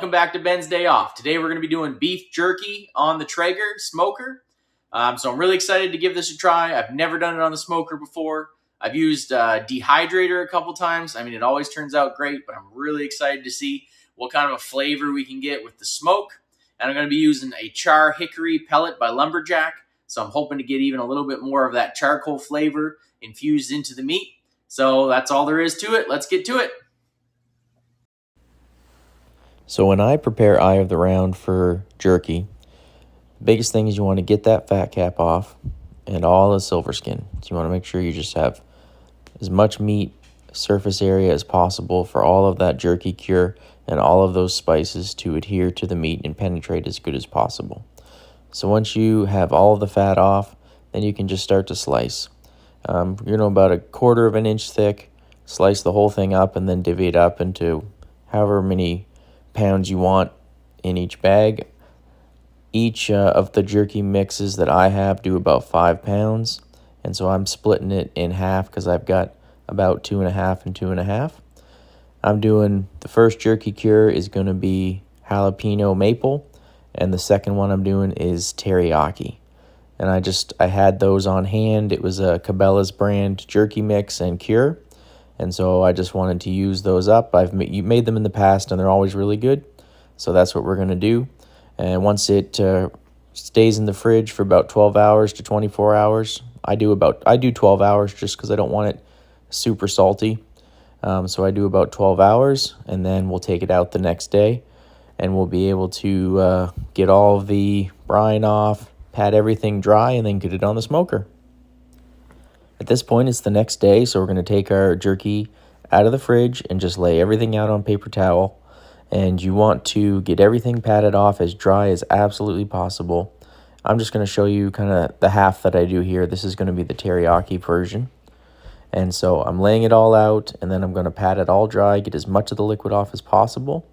Welcome back to Ben's Day Off. Today we're going to be doing beef jerky on the Traeger smoker. So I'm really excited to give this a try. I've never done it on the smoker before. I've used dehydrator a couple times. I mean, it always turns out great, but I'm really excited to see what kind of a flavor we can get with the smoke. And I'm going to be using a char hickory pellet by Lumberjack. So I'm hoping to get even a little bit more of that charcoal flavor infused into the meat. So that's all there is to it. Let's get to it. So when I prepare eye of the round for jerky, the biggest thing is you want to get that fat cap off and all the silver skin. So you want to make sure you just have as much meat surface area as possible for all of that jerky cure and all of those spices to adhere to the meat and penetrate as good as possible. So once you have all of the fat off, then you can just start to slice. About 1/4 of an inch thick, slice the whole thing up and then divvy it up into however many pounds you want in each bag. Each of the jerky mixes that I have do about 5 pounds, and so I'm splitting it in half because I've got about 2.5 and 2.5. I'm doing the first jerky cure is going to be jalapeno maple, and the second one I'm doing is teriyaki. And I had those on hand. It was a Cabela's brand jerky mix and cure. And so I just wanted to use those up. I've made them in the past, and they're always really good. So that's what we're going to do. And once it stays in the fridge for about 12 hours to 24 hours, I do 12 hours just because I don't want it super salty. So I do about 12 hours, and then we'll take it out the next day, and we'll be able to get all of the brine off, pat everything dry, and then get it on the smoker. At this point, it's the next day, so we're going to take our jerky out of the fridge and just lay everything out on paper towel. And you want to get everything patted off as dry as absolutely possible. I'm just going to show you kind of the half that I do here. This is going to be the teriyaki version. And so I'm laying it all out, and then I'm going to pat it all dry, get as much of the liquid off as possible.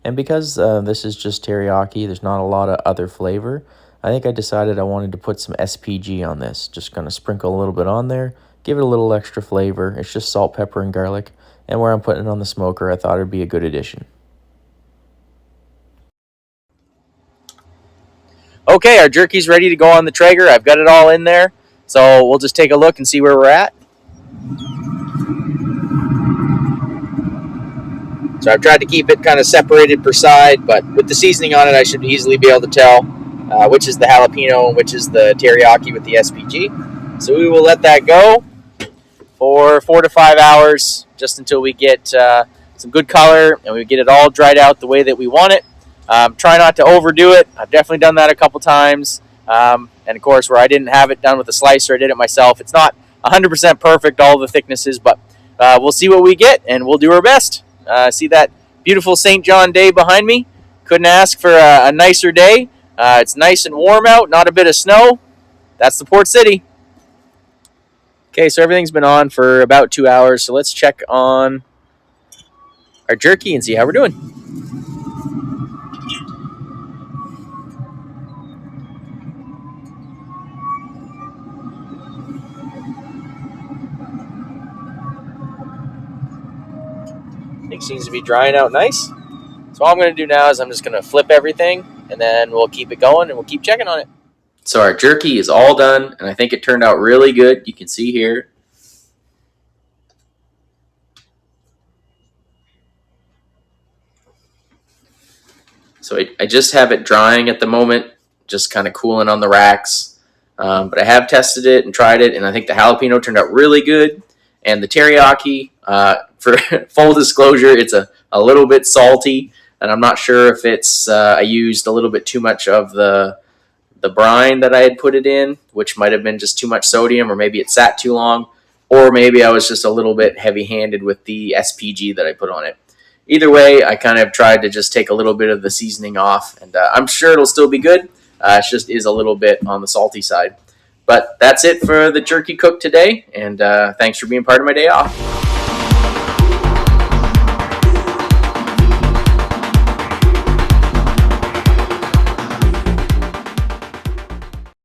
And because this is just teriyaki, there's not a lot of other flavor, I think I decided I wanted to put some SPG on this. Just going to sprinkle a little bit on there, give it a little extra flavor. It's just salt, pepper, and garlic. And where I'm putting it on the smoker, I thought it would be a good addition. Okay, our jerky's ready to go on the Traeger. I've got it all in there. So we'll just take a look and see where we're at. So I've tried to keep it kind of separated per side, but with the seasoning on it, I should easily be able to tell which is the jalapeno and which is the teriyaki with the SPG. So we will let that go for 4 to 5 hours, just until we get some good color and we get it all dried out the way that we want it. Try not to overdo it. I've definitely done that a couple times. And of course, where I didn't have it done with a slicer, I did it myself. It's not 100% perfect, all the thicknesses, but we'll see what we get, and we'll do our best. See that beautiful St. John day behind me? Couldn't ask for a nicer day. It's nice and warm out, not a bit of snow. That's the Port City. Okay, so everything's been on for about 2 hours, so let's check on our jerky and see how we're doing. I think it seems to be drying out nice. So all I'm going to do now is I'm just going to flip everything, and then we'll keep it going, and we'll keep checking on it. So our jerky is all done, and I think it turned out really good. You can see here. So I just have it drying at the moment, just kind of cooling on the racks. But I have tested it and tried it, and I think the jalapeno turned out really good. And the teriyaki, for full disclosure, it's a little bit salty, and I'm not sure if it's I used a little bit too much of the brine that I had put it in, which might have been just too much sodium, or maybe it sat too long, or maybe I was just a little bit heavy-handed with the SPG that I put on it. Either way, I kind of tried to just take a little bit of the seasoning off, and I'm sure it'll still be good. It just is a little bit on the salty side. But that's it for the jerky cook today, and thanks for being part of my day off.